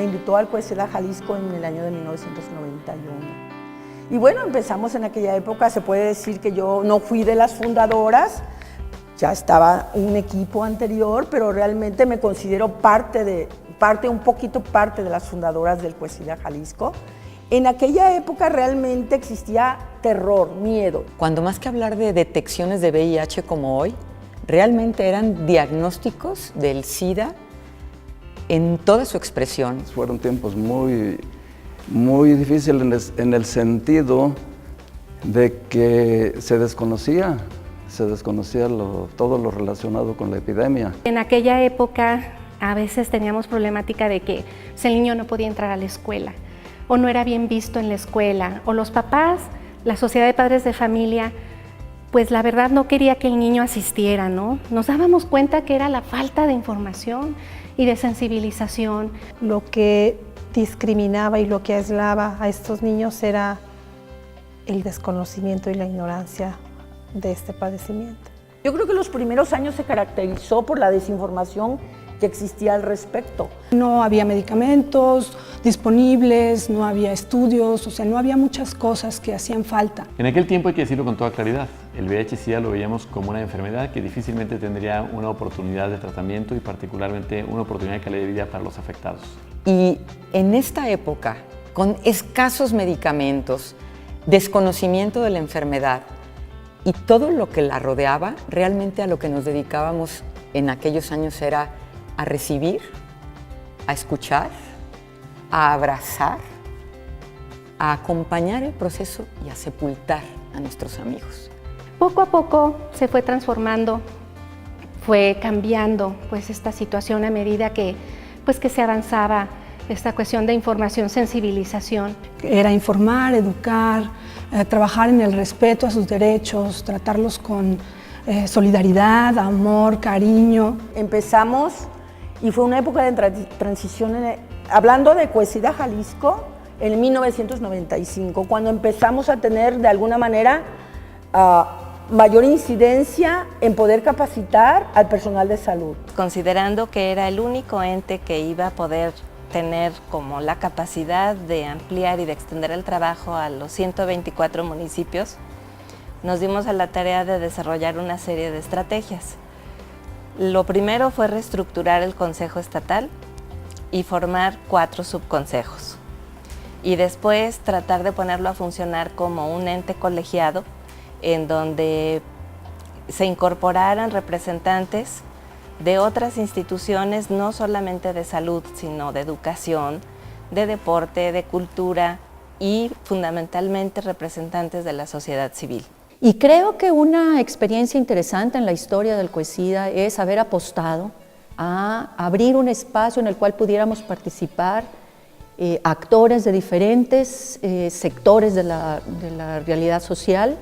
invitó al COESIDA Jalisco en el año de 1991. Y bueno, empezamos en aquella época, se puede decir que yo no fui de las fundadoras, ya estaba un equipo anterior, pero realmente me considero parte de las fundadoras del COESIDA Jalisco. En aquella época realmente existía terror, miedo. Cuando más que hablar de detecciones de VIH como hoy, realmente eran diagnósticos del SIDA en toda su expresión. Fueron tiempos muy difíciles en el sentido de que se desconocía todo lo relacionado con la epidemia. En aquella época a veces teníamos problemática de que el niño no podía entrar a la escuela o no era bien visto en la escuela, o los papás, la sociedad de padres de familia, pues la verdad no quería que el niño asistiera, ¿no? Nos dábamos cuenta que era la falta de información y de sensibilización. Lo que discriminaba y lo que aislaba a estos niños era el desconocimiento y la ignorancia de este padecimiento. Yo creo que los primeros años se caracterizó por la desinformación que existía al respecto. No había medicamentos disponibles, no había estudios, o sea, no había muchas cosas que hacían falta. En aquel tiempo, hay que decirlo con toda claridad, el VIH-Sida lo veíamos como una enfermedad que difícilmente tendría una oportunidad de tratamiento y particularmente una oportunidad de calidad de vida para los afectados. Y en esta época, con escasos medicamentos, desconocimiento de la enfermedad y todo lo que la rodeaba, realmente a lo que nos dedicábamos en aquellos años era a recibir, a escuchar, a abrazar, a acompañar el proceso y a sepultar a nuestros amigos. Poco a poco se fue transformando, fue cambiando pues esta situación a medida que se avanzaba esta cuestión de información, sensibilización. Era informar, educar, trabajar en el respeto a sus derechos, tratarlos con solidaridad, amor, cariño. Empezamos y fue una época de transición, hablando de COESIDA Jalisco, en 1995, cuando empezamos a tener de alguna manera mayor incidencia en poder capacitar al personal de salud. Considerando que era el único ente que iba a poder tener como la capacidad de ampliar y de extender el trabajo a los 124 municipios, nos dimos a la tarea de desarrollar una serie de estrategias. Lo primero fue reestructurar el Consejo Estatal y formar 4 subconsejos. Y después tratar de ponerlo a funcionar como un ente colegiado en donde se incorporaran representantes de otras instituciones, no solamente de salud, sino de educación, de deporte, de cultura y fundamentalmente representantes de la sociedad civil. Y creo que una experiencia interesante en la historia del COESIDA es haber apostado a abrir un espacio en el cual pudiéramos participar actores de diferentes sectores de la realidad social,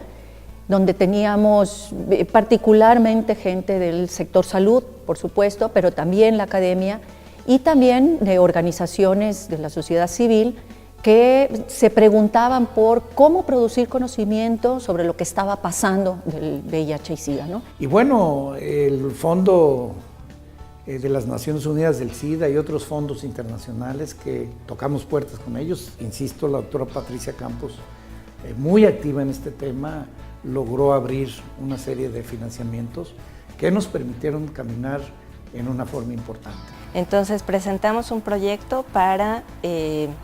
donde teníamos particularmente gente del sector salud, por supuesto, pero también la academia y también de organizaciones de la sociedad civil que se preguntaban por cómo producir conocimiento sobre lo que estaba pasando del VIH y SIDA, ¿no? Y bueno, el Fondo de las Naciones Unidas del SIDA y otros fondos internacionales que tocamos puertas con ellos, insisto, la doctora Patricia Campos, muy activa en este tema, logró abrir una serie de financiamientos que nos permitieron caminar en una forma importante. Entonces presentamos un proyecto para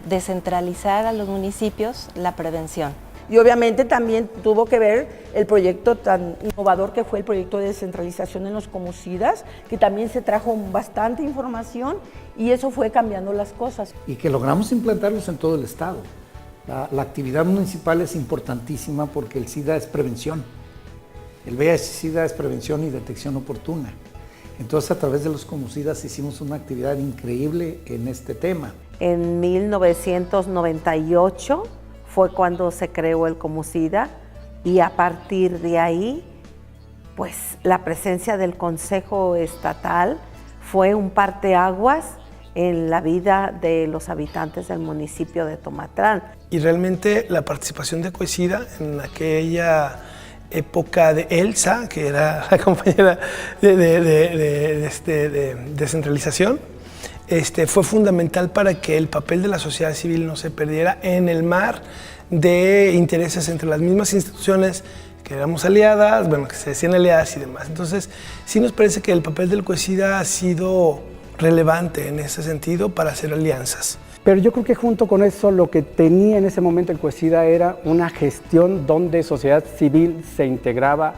descentralizar a los municipios la prevención. Y obviamente también tuvo que ver el proyecto tan innovador que fue el proyecto de descentralización en los Comucidas, que también se trajo bastante información y eso fue cambiando las cosas. Y que logramos implantarlos en todo el estado. La actividad municipal es importantísima porque el SIDA es prevención. El VIH-Sida es prevención y detección oportuna. Entonces, a través de los Comucidas hicimos una actividad increíble en este tema. En 1998 fue cuando se creó el Comucida y a partir de ahí, pues la presencia del Consejo Estatal fue un parteaguas en la vida de los habitantes del municipio de Tomatlán. Y realmente la participación de COESIDA en aquella época de Elsa, que era la compañera de descentralización, fue fundamental para que el papel de la sociedad civil no se perdiera en el mar de intereses entre las mismas instituciones que éramos aliadas, bueno, que se decían aliadas y demás. Entonces, sí nos parece que el papel del COECIDA ha sido relevante en ese sentido para hacer alianzas. Pero yo creo que junto con eso lo que tenía en ese momento el COECIDA era una gestión donde sociedad civil se integraba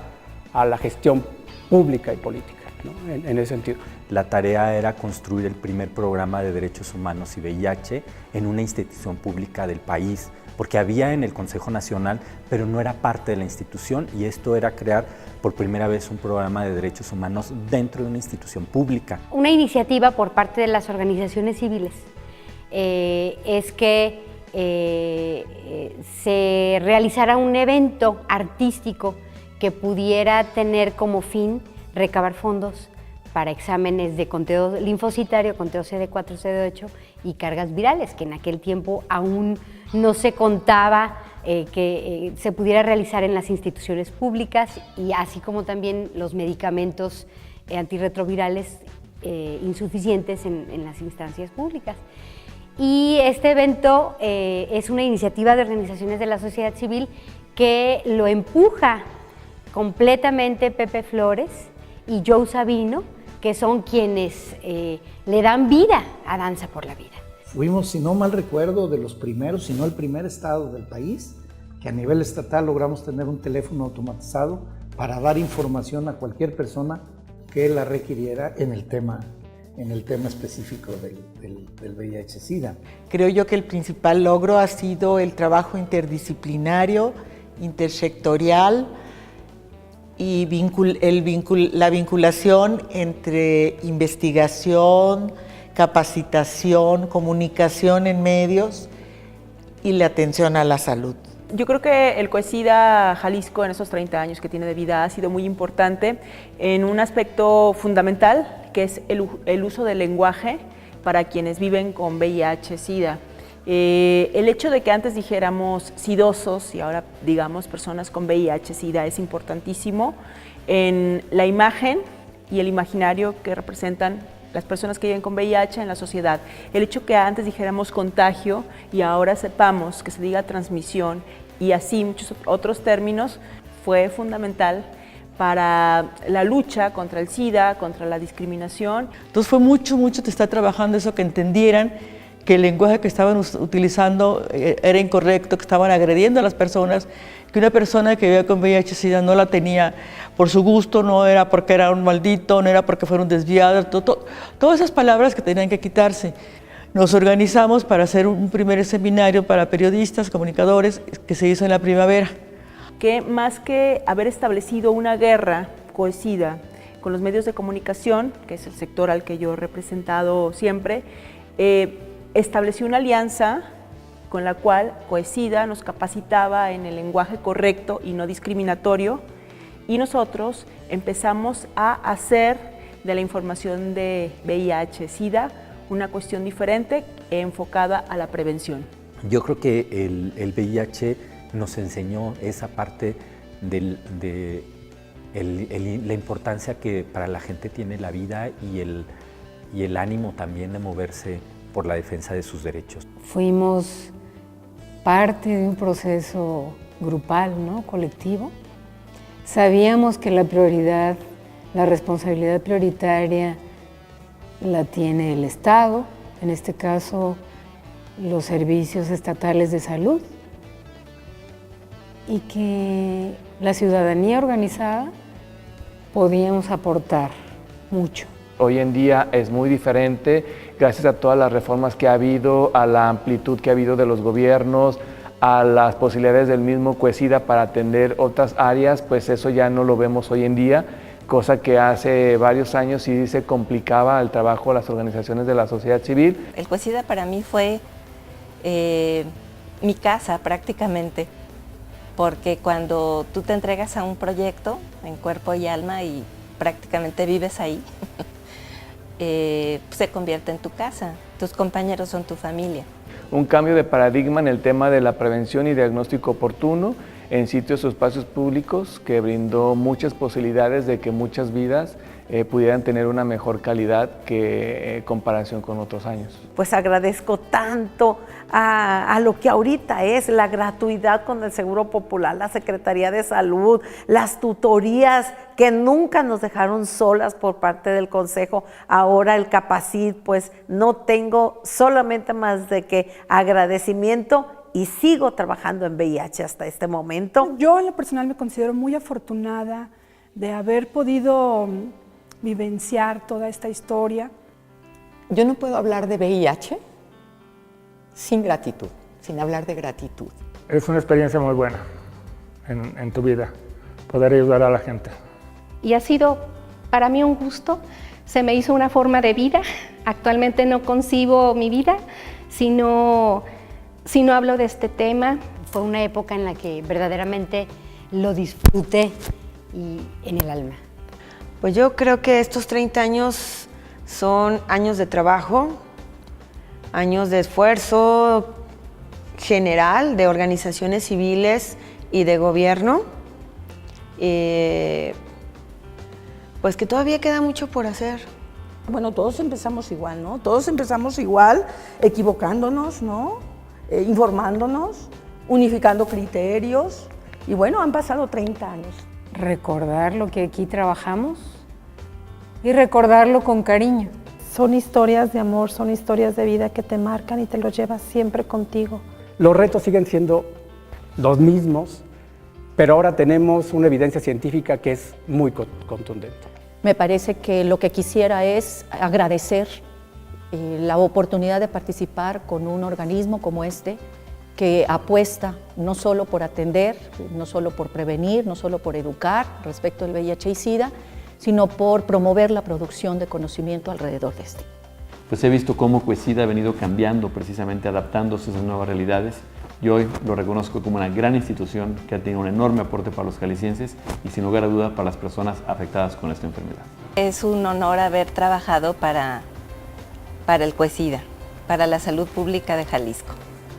a la gestión pública y política, ¿no? En ese sentido. La tarea era construir el primer programa de derechos humanos y VIH en una institución pública del país, porque había en el Consejo Nacional, pero no era parte de la institución, y esto era crear por primera vez un programa de derechos humanos dentro de una institución pública. Una iniciativa por parte de las organizaciones civiles es que se realizara un evento artístico que pudiera tener como fin recabar fondos para exámenes de conteo linfocitario, conteo CD4, CD8 y cargas virales, que en aquel tiempo aún no se contaba que se pudiera realizar en las instituciones públicas, y así como también los medicamentos antirretrovirales insuficientes en las instancias públicas. Y este evento es una iniciativa de organizaciones de la sociedad civil que lo empuja completamente Pepe Flores y Joe Sabino, que son quienes le dan vida a Danza por la Vida. Fuimos, si no mal recuerdo, de los primeros, si no el primer estado del país, que a nivel estatal logramos tener un teléfono automatizado para dar información a cualquier persona que la requiriera en el tema específico del VIH-Sida. Creo yo que el principal logro ha sido el trabajo interdisciplinario, intersectorial, y la vinculación entre investigación, capacitación, comunicación en medios y la atención a la salud. Yo creo que el COECIDA Jalisco en esos 30 años que tiene de vida ha sido muy importante en un aspecto fundamental, que es el uso del lenguaje para quienes viven con VIH-Sida. El hecho de que antes dijéramos sidosos y ahora digamos personas con VIH-Sida es importantísimo en la imagen y el imaginario que representan las personas que viven con VIH en la sociedad. El hecho que antes dijéramos contagio y ahora sepamos que se diga transmisión y así muchos otros términos fue fundamental para la lucha contra el SIDA, contra la discriminación. Entonces fue mucho te está trabajando eso, que entendieran que el lenguaje que estaban utilizando era incorrecto, que estaban agrediendo a las personas, que una persona que vivía con VIH-Sida no la tenía por su gusto, no era porque era un maldito, no era porque fuera un desviado, todas esas palabras que tenían que quitarse. Nos organizamos para hacer un primer seminario para periodistas, comunicadores, que se hizo en la primavera. Que más que haber establecido una guerra COECIDA con los medios de comunicación, que es el sector al que yo he representado siempre, estableció una alianza con la cual COECIDA nos capacitaba en el lenguaje correcto y no discriminatorio, y nosotros empezamos a hacer de la información de VIH-Sida una cuestión diferente enfocada a la prevención. Yo creo que el VIH nos enseñó esa parte de la importancia que para la gente tiene la vida y el ánimo también de moverse por la defensa de sus derechos. Fuimos parte de un proceso grupal, ¿no? Colectivo. Sabíamos que la prioridad, la responsabilidad prioritaria la tiene el Estado, en este caso los servicios estatales de salud, y que la ciudadanía organizada podíamos aportar mucho. Hoy en día es muy diferente, gracias a todas las reformas que ha habido, a la amplitud que ha habido de los gobiernos, a las posibilidades del mismo COECIDA para atender otras áreas, pues eso ya no lo vemos hoy en día, cosa que hace varios años sí se complicaba el trabajo de las organizaciones de la sociedad civil. El COECIDA para mí fue mi casa prácticamente, porque cuando tú te entregas a un proyecto en cuerpo y alma y prácticamente vives ahí, se convierte en tu casa, tus compañeros son tu familia. Un cambio de paradigma en el tema de la prevención y diagnóstico oportuno en sitios o espacios públicos que brindó muchas posibilidades de que muchas vidas pudieran tener una mejor calidad que en comparación con otros años. Pues agradezco tanto a lo que ahorita es la gratuidad con el Seguro Popular, la Secretaría de Salud, las tutorías que nunca nos dejaron solas por parte del Consejo, ahora el Capacit, pues no tengo solamente más de que agradecimiento y sigo trabajando en VIH hasta este momento. Yo en lo personal me considero muy afortunada de haber podido vivenciar toda esta historia. Yo no puedo hablar de VIH sin gratitud, sin hablar de gratitud. Es una experiencia muy buena en tu vida, poder ayudar a la gente. Y ha sido para mí un gusto, se me hizo una forma de vida. Actualmente no concibo mi vida si no hablo de este tema. Fue una época en la que verdaderamente lo disfruté y en el alma. Pues yo creo que estos 30 años son años de trabajo, años de esfuerzo general de organizaciones civiles y de gobierno, pues que todavía queda mucho por hacer. Bueno, todos empezamos igual, ¿no? Todos empezamos igual, equivocándonos, ¿no? Informándonos, unificando criterios, y bueno, han pasado 30 años. Recordar lo que aquí trabajamos y recordarlo con cariño. Son historias de amor, son historias de vida que te marcan y te los llevas siempre contigo. Los retos siguen siendo los mismos, pero ahora tenemos una evidencia científica que es muy contundente. Me parece que lo que quisiera es agradecer la oportunidad de participar con un organismo como este, que apuesta no solo por atender, no solo por prevenir, no solo por educar respecto al VIH y SIDA, sino por promover la producción de conocimiento alrededor de este. Pues he visto cómo Cuesida ha venido cambiando, precisamente adaptándose a esas nuevas realidades, y hoy lo reconozco como una gran institución que ha tenido un enorme aporte para los jaliscienses y sin lugar a duda para las personas afectadas con esta enfermedad. Es un honor haber trabajado para el Cuesida, para la salud pública de Jalisco.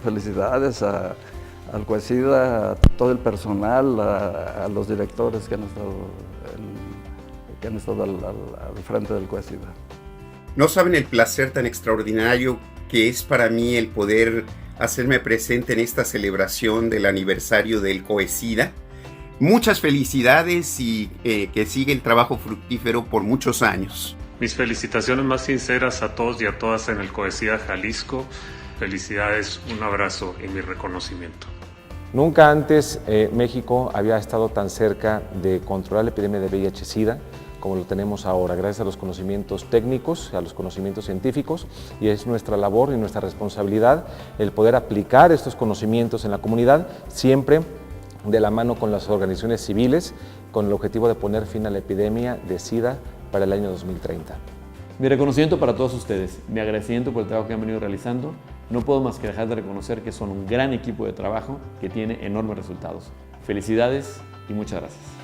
Felicidades al Cuesida, a todo el personal, a los directores que han estado al frente del Cuesida. No saben el placer tan extraordinario que es para mí el poder hacerme presente en esta celebración del aniversario del Cuesida. Muchas felicidades y que siga el trabajo fructífero por muchos años. Mis felicitaciones más sinceras a todos y a todas en el Cuesida Jalisco. Felicidades, un abrazo y mi reconocimiento. Nunca antes México había estado tan cerca de controlar la epidemia de VIH-Sida como lo tenemos ahora, gracias a los conocimientos técnicos, a los conocimientos científicos, y es nuestra labor y nuestra responsabilidad el poder aplicar estos conocimientos en la comunidad, siempre de la mano con las organizaciones civiles, con el objetivo de poner fin a la epidemia de SIDA para el año 2030. Mi reconocimiento para todos ustedes, mi agradecimiento por el trabajo que han venido realizando. No puedo más que dejar de reconocer que son un gran equipo de trabajo que tiene enormes resultados. Felicidades y muchas gracias.